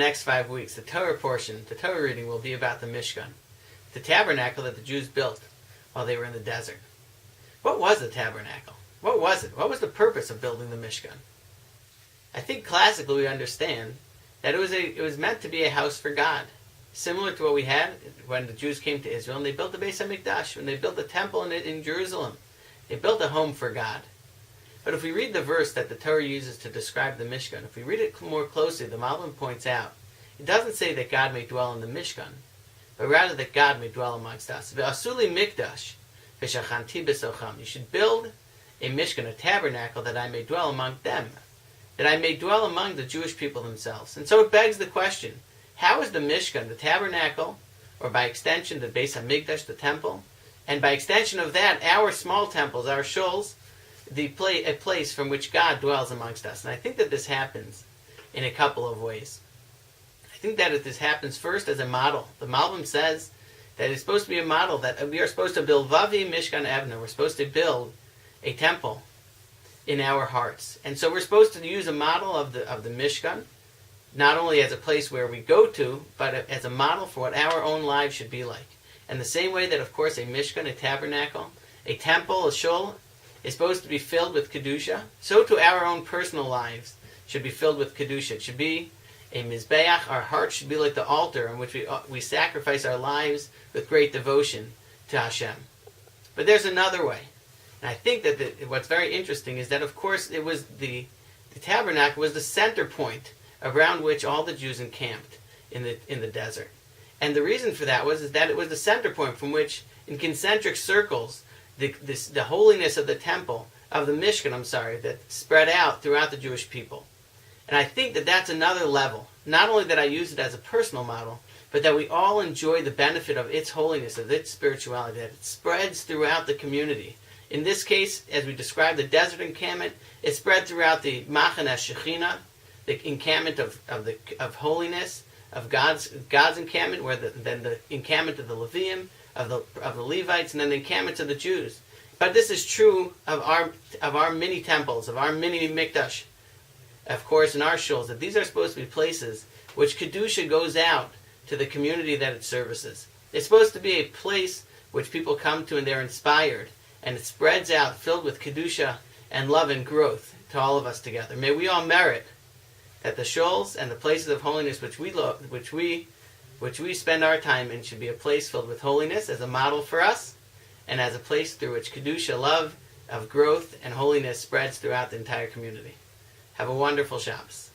next 5 weeks, the Torah portion, the Torah reading will be about the Mishkan, the tabernacle that the Jews built while they were in the desert. What was the tabernacle? What was it? What was the purpose of building the Mishkan? I think classically we understand that it was meant to be a house for God, similar to what we had when the Jews came to Israel and they built the Beis HaMikdash, when they built the temple in Jerusalem. They built a home for God. But if we read the verse that the Torah uses to describe the Mishkan, if we read it more closely, the Malbim points out, it doesn't say that God may dwell in the Mishkan, but rather that God may dwell amongst us. Ve'asuli mikdash v'shachanti b'socham. You should build a Mishkan, a tabernacle, that I may dwell among them, that I may dwell among the Jewish people themselves. And so it begs the question, how is the Mishkan, the tabernacle, or by extension the Beis HaMikdash, the temple, and by extension of that, our small temples, our shuls, a place from which God dwells amongst us? And I think that this happens in a couple of ways. I think that this happens first as a model. The Malbim says that it's supposed to be a model, that we are supposed to build Vavi Mishkan Evna. We're supposed to build a temple in our hearts. And so we're supposed to use a model of the Mishkan, not only as a place where we go to, but as a model for what our own lives should be like. And the same way that, of course, a Mishkan, a tabernacle, a temple, a shul, is supposed to be filled with Kedusha, so too our own personal lives should be filled with Kedusha. It should be a Mizbeach. Our heart should be like the altar on which we sacrifice our lives with great devotion to Hashem. But there's another way. And I think that what's very interesting is that, of course, it was the tabernacle was the center point around which all the Jews encamped in the desert. And the reason for that is that it was the center point from which, in concentric circles, the holiness of the temple, of the Mishkan, that spread out throughout the Jewish people. And I think that that's another level. Not only that I use it as a personal model, but that we all enjoy the benefit of its holiness, of its spirituality, that it spreads throughout the community. In this case, as we described the desert encampment, it spread throughout the Machane Shechina, the encampment of holiness, of God's encampment, where then the encampment of the Leviim, of the Levites, and then the encampments of the Jews. But this is true of our mini temples, of our mini mikdash, of course, in our shuls, that these are supposed to be places which Kedusha goes out to the community that it services. It's supposed to be a place which people come to and they're inspired, and it spreads out, filled with Kedusha and love and growth to all of us together. May we all merit that the shuls and the places of holiness which we spend our time in should be a place filled with holiness as a model for us, and as a place through which Kedusha, love of growth and holiness, spreads throughout the entire community. Have a wonderful Shabbos.